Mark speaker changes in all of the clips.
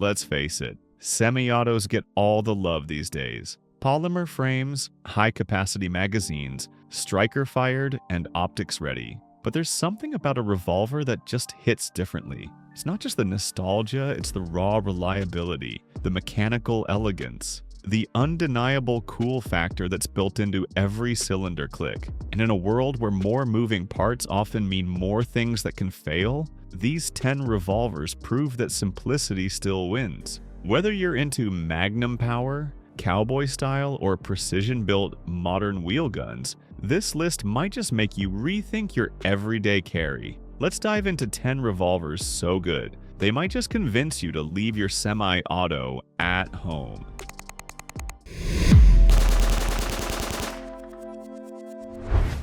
Speaker 1: Let's face it, semi-autos get all the love these days. Polymer frames, high-capacity magazines, striker-fired, and optics-ready. But there's something about a revolver that just hits differently. It's not just the nostalgia, it's the raw reliability, the mechanical elegance, the undeniable cool factor that's built into every cylinder click. And in a world where more moving parts often mean more things that can fail, these 10 revolvers prove that simplicity still wins. Whether you're into Magnum power, cowboy style, or precision-built modern wheel guns, this list might just make you rethink your everyday carry. Let's dive into 10 revolvers so good, they might just convince you to leave your semi-auto at home.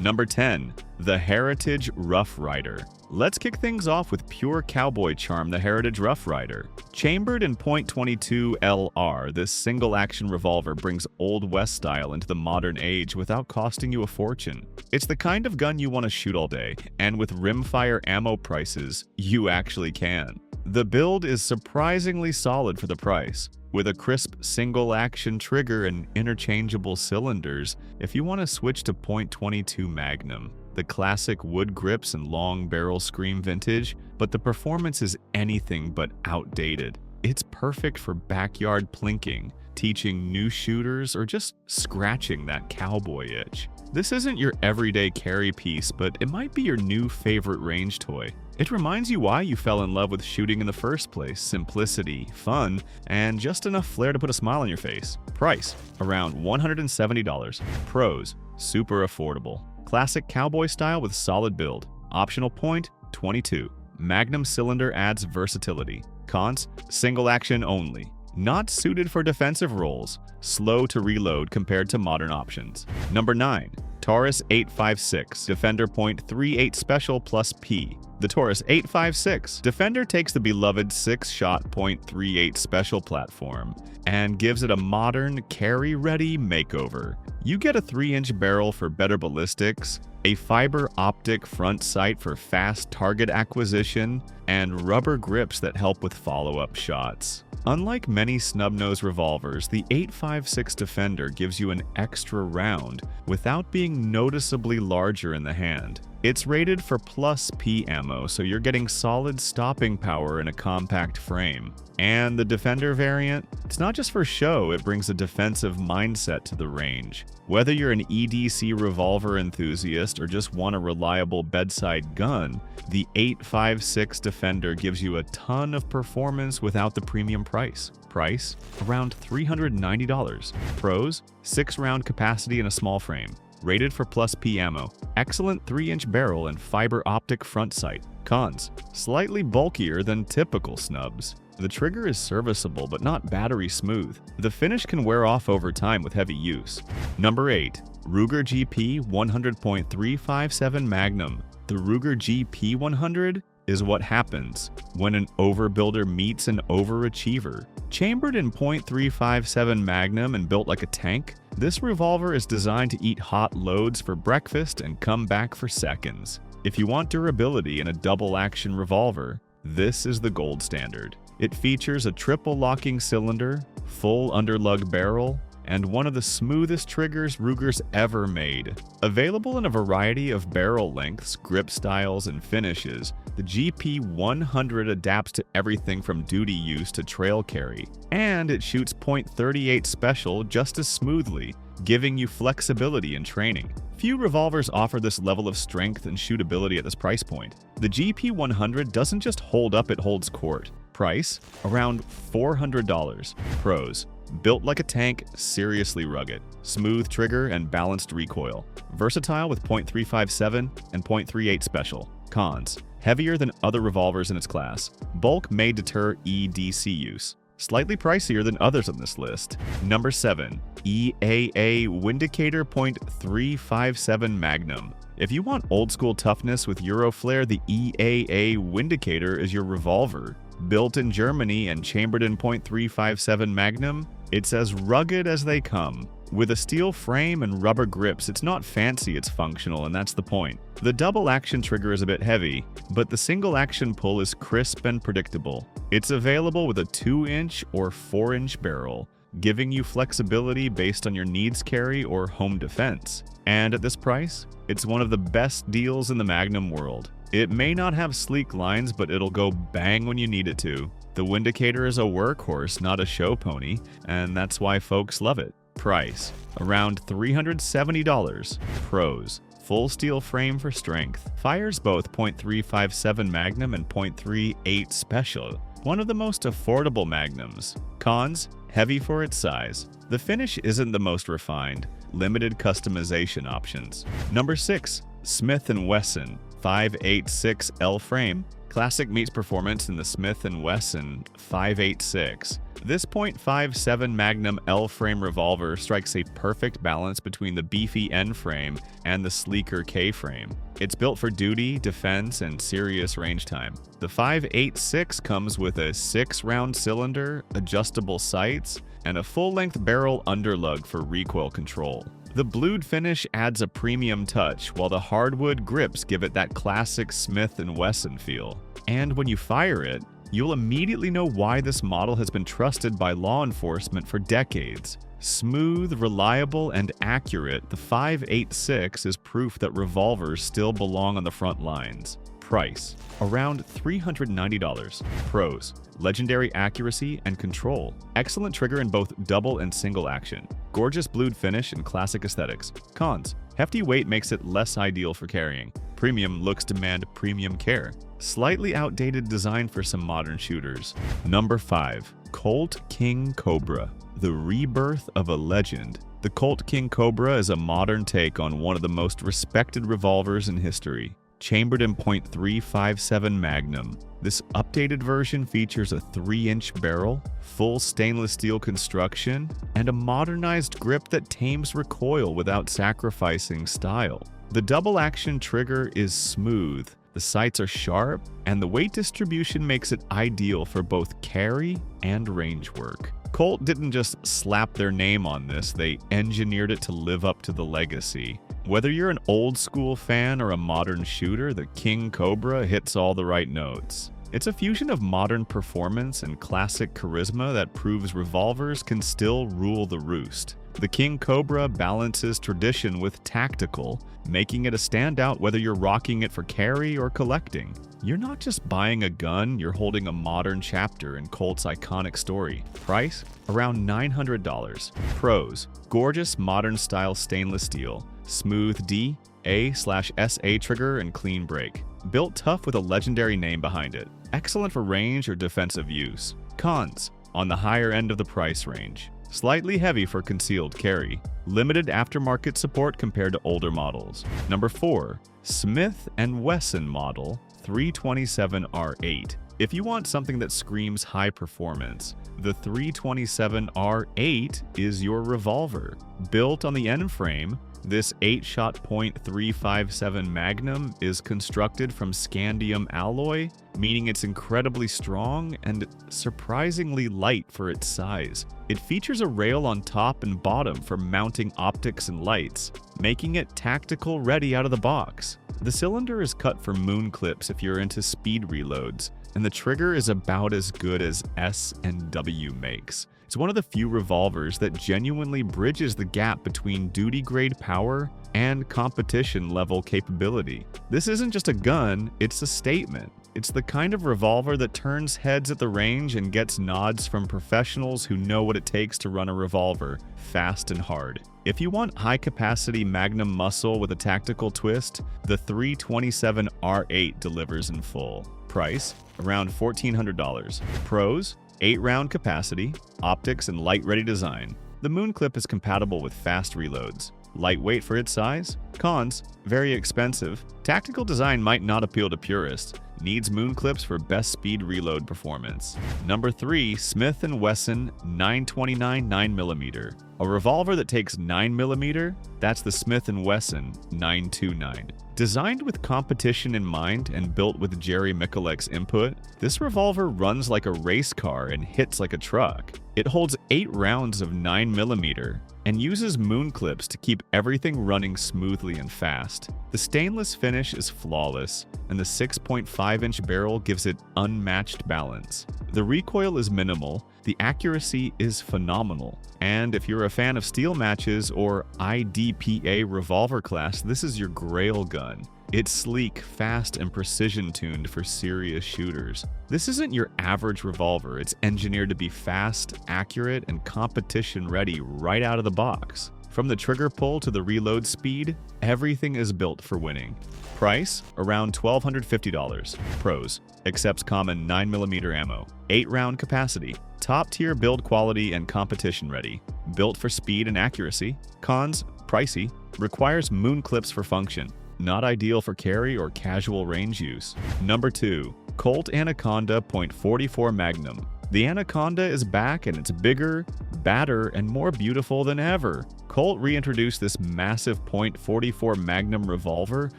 Speaker 1: Number 10. The Heritage Rough Rider. Let's kick things off with pure cowboy charm, the Heritage Rough Rider. Chambered in .22 LR, this single-action revolver brings Old West style into the modern age without costing you a fortune. It's the kind of gun you want to shoot all day, and with rimfire ammo prices, you actually can. The build is surprisingly solid for the price, with a crisp single-action trigger and interchangeable cylinders if you want to switch to .22 Magnum. The classic wood grips and long barrel scream vintage, but the performance is anything but outdated. It's perfect for backyard plinking, teaching new shooters, or just scratching that cowboy itch. This isn't your everyday carry piece, but it might be your new favorite range toy. It reminds you why you fell in love with shooting in the first place: simplicity, fun, and just enough flair to put a smile on your face. Price, around $170. Pros, super affordable. Classic cowboy style with solid build. Optional point, 22. Magnum cylinder adds versatility. Cons, single action only. Not suited for defensive roles. Slow to reload compared to modern options. Number 9. Taurus 856, Defender .38 Special plus P. The Taurus 856 Defender takes the beloved 6-shot .38 Special platform and gives it a modern, carry-ready makeover. You get a 3-inch barrel for better ballistics, a fiber optic front sight for fast target acquisition, and rubber grips that help with follow-up shots. Unlike many snub-nose revolvers, the 856 Defender gives you an extra round without being noticeably larger in the hand. It's rated for plus P ammo, so you're getting solid stopping power in a compact frame. And the Defender variant? It's not just for show, it brings a defensive mindset to the range. Whether you're an EDC revolver enthusiast or just want a reliable bedside gun, the 856 Defender gives you a ton of performance without the premium price. Price, around $390. Pros, 6-round capacity in a small frame. Rated for plus P ammo. Excellent 3-inch barrel and fiber optic front sight. Cons, slightly bulkier than typical snubs. The trigger is serviceable but not battery smooth. The finish can wear off over time with heavy use. Number 8. Ruger GP 100.357 Magnum. The Ruger GP 100 is what happens when an overbuilder meets an overachiever. Chambered in .357 Magnum and built like a tank, this revolver is designed to eat hot loads for breakfast and come back for seconds. If you want durability in a double-action revolver, this is the gold standard. It features a triple locking cylinder, full underlug barrel, and one of the smoothest triggers Ruger's ever made. Available in a variety of barrel lengths, grip styles, and finishes, the GP 100 adapts to everything from duty use to trail carry, and it shoots .38 Special just as smoothly, giving you flexibility in training. Few revolvers offer this level of strength and shootability at this price point. The GP 100 doesn't just hold up, it holds court. Price, around $400. Pros, built like a tank, seriously rugged. Smooth trigger and balanced recoil. Versatile with .357 and .38 Special. Cons, heavier than other revolvers in its class. Bulk may deter EDC use. Slightly pricier than others on this list. Number 7. EAA Windicator .357 Magnum. If you want old-school toughness with Euro flair, the EAA Windicator is your revolver. Built in Germany and chambered in .357 Magnum, it's as rugged as they come. With a steel frame and rubber grips, it's not fancy, it's functional, and that's the point. The double action trigger is a bit heavy, but the single action pull is crisp and predictable. It's available with a 2-inch or 4-inch barrel, giving you flexibility based on your needs carry or home defense. And at this price, it's one of the best deals in the Magnum world. It may not have sleek lines, but it'll go bang when you need it to. The Windicator is a workhorse, not a show pony, and that's why folks love it. Price: around $370. Pros: full steel frame for strength. Fires both .357 Magnum and .38 Special. One of the most affordable Magnums. Cons: heavy for its size. The finish isn't the most refined. Limited customization options. Number 6. Smith & Wesson 586 L frame. Classic meets performance in the Smith & Wesson 586. This .57 Magnum L frame revolver strikes a perfect balance between the beefy N frame and the sleeker K frame. It's built for duty, defense, and serious range time. The 586 comes with a 6-round cylinder, adjustable sights, and a full-length barrel underlug for recoil control. The blued finish adds a premium touch, while the hardwood grips give it that classic Smith & Wesson feel. And when you fire it, you'll immediately know why this model has been trusted by law enforcement for decades. Smooth, reliable, and accurate, the 586 is proof that revolvers still belong on the front lines. Price: around $390. Pros: legendary accuracy and control. Excellent trigger in both double and single action. Gorgeous blued finish and classic aesthetics. Cons: hefty weight makes it less ideal for carrying. Premium looks demand premium care. Slightly outdated design for some modern shooters. Number 5. Colt King Cobra, the rebirth of a legend. The Colt King Cobra is a modern take on one of the most respected revolvers in history. Chambered in .357 Magnum, this updated version features a 3-inch barrel, full stainless steel construction, and a modernized grip that tames recoil without sacrificing style. The double-action trigger is smooth, the sights are sharp, and the weight distribution makes it ideal for both carry and range work. Colt didn't just slap their name on this, they engineered it to live up to the legacy. Whether you're an old-school fan or a modern shooter, the King Cobra hits all the right notes. It's a fusion of modern performance and classic charisma that proves revolvers can still rule the roost. The King Cobra balances tradition with tactical, making it a standout whether you're rocking it for carry or collecting. You're not just buying a gun, you're holding a modern chapter in Colt's iconic story. Price: around $900. Pros: gorgeous modern-style stainless steel, smooth D, A/SA trigger, and clean break. Built tough with a legendary name behind it. Excellent for range or defensive use. Cons: on the higher end of the price range. Slightly heavy for concealed carry. Limited aftermarket support compared to older models. Number 4. Smith & Wesson model 327R8. If you want something that screams high performance, the 327R8 is your revolver. Built on the N frame, this 8-shot .357 Magnum is constructed from scandium alloy, meaning it's incredibly strong and surprisingly light for its size. It features a rail on top and bottom for mounting optics and lights, making it tactical ready out of the box. The cylinder is cut for moon clips if you're into speed reloads, and the trigger is about as good as S&W makes. It's one of the few revolvers that genuinely bridges the gap between duty-grade power and competition-level capability. This isn't just a gun, it's a statement. It's the kind of revolver that turns heads at the range and gets nods from professionals who know what it takes to run a revolver, fast and hard. If you want high-capacity Magnum muscle with a tactical twist, the 327R8 delivers in full. Price: around $1,400. Pros: 8-round capacity, optics, and light-ready design. The moon clip is compatible with fast reloads. Lightweight for its size. Cons: very expensive. Tactical design might not appeal to purists. Needs moon clips for best speed reload performance. Number 3. Smith & Wesson 929 9mm. A revolver that takes 9mm? That's the Smith & Wesson 929. Designed with competition in mind and built with Jerry Miculek's input, this revolver runs like a race car and hits like a truck. It holds 8 rounds of 9mm and uses moon clips to keep everything running smoothly and fast. The stainless finish is flawless, and the 6.5-inch barrel gives it unmatched balance. The recoil is minimal, the accuracy is phenomenal, and if you're a fan of steel matches or IDPA revolver class, this is your grail gun. It's sleek, fast, and precision-tuned for serious shooters. This isn't your average revolver. It's engineered to be fast, accurate, and competition-ready right out of the box. From the trigger pull to the reload speed, everything is built for winning. Price? Around $1,250. Pros: accepts common 9mm ammo, 8-round capacity, top-tier build quality and competition-ready, built for speed and accuracy. Cons: pricey, requires moon clips for function, not ideal for carry or casual range use. Number 2. Colt Anaconda .44 Magnum. The Anaconda is back and it's bigger, badder, and more beautiful than ever. Colt reintroduced this massive .44 Magnum revolver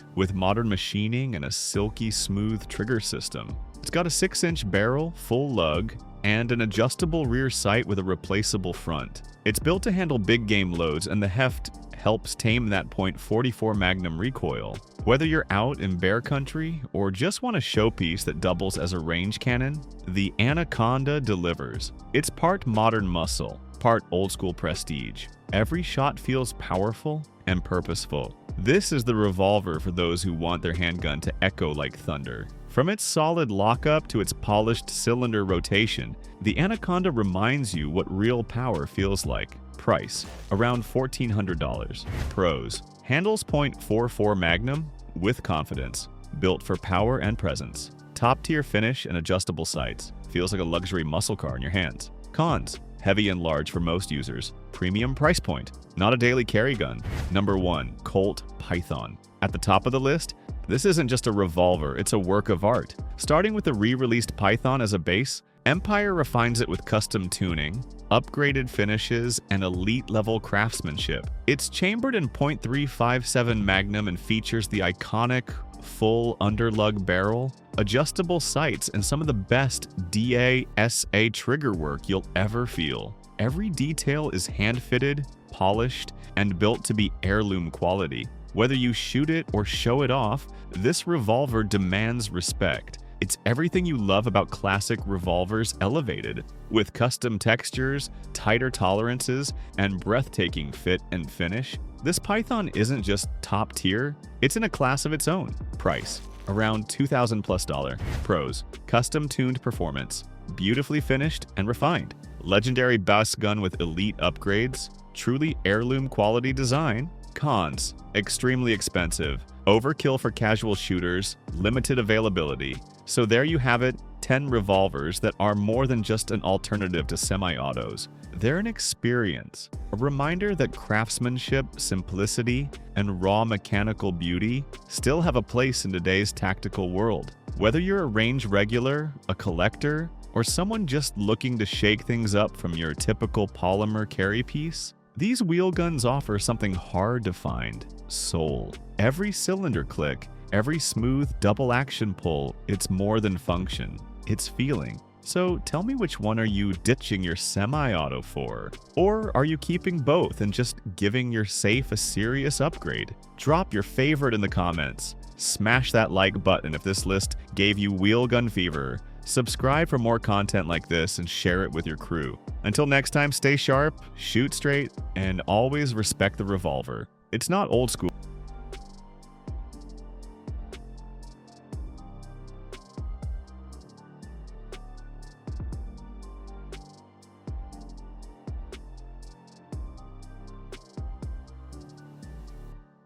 Speaker 1: with modern machining and a silky smooth trigger system. It's got a 6-inch barrel, full lug, and an adjustable rear sight with a replaceable front. It's built to handle big game loads, and the heft helps tame that .44 Magnum recoil. Whether you're out in bear country or just want a showpiece that doubles as a range cannon, the Anaconda delivers. It's part modern muscle, part old school prestige. Every shot feels powerful and purposeful. This is the revolver for those who want their handgun to echo like thunder. From its solid lockup to its polished cylinder rotation, the Anaconda reminds you what real power feels like. Price: around $1,400. Pros: handles .44 Magnum with confidence, built for power and presence. Top-tier finish and adjustable sights. Feels like a luxury muscle car in your hands. Cons: heavy and large for most users. Premium price point. Not a daily carry gun. Number 1. Colt Python. At the top of the list, this isn't just a revolver, it's a work of art. Starting with the re-released Python as a base, Empire refines it with custom tuning, upgraded finishes, and elite-level craftsmanship. It's chambered in .357 Magnum and features the iconic full underlug barrel, adjustable sights, and some of the best DASA trigger work you'll ever feel. Every detail is hand-fitted, polished, and built to be heirloom quality. Whether you shoot it or show it off, this revolver demands respect. It's everything you love about classic revolvers elevated, with custom textures, tighter tolerances, and breathtaking fit and finish. This Python isn't just top tier, it's in a class of its own. Price: around $2,000+. Pros: custom tuned performance, beautifully finished and refined. Legendary bus gun with elite upgrades, truly heirloom quality design. Cons: extremely expensive, overkill for casual shooters, limited availability. So there you have it, 10 revolvers that are more than just an alternative to semi-autos. They're an experience, a reminder that craftsmanship, simplicity, and raw mechanical beauty still have a place in today's tactical world. Whether you're a range regular, a collector, or someone just looking to shake things up from your typical polymer carry piece, these wheel guns offer something hard to find: soul. Every cylinder click, every smooth double action pull, it's more than function, it's feeling. So tell me, which one are you ditching your semi-auto for? Or are you keeping both and just giving your safe a serious upgrade? Drop your favorite in the comments. Smash that like button if this list gave you wheel gun fever. Subscribe for more content like this and share it with your crew. Until next time, stay sharp, shoot straight, and always respect the revolver. It's not old school.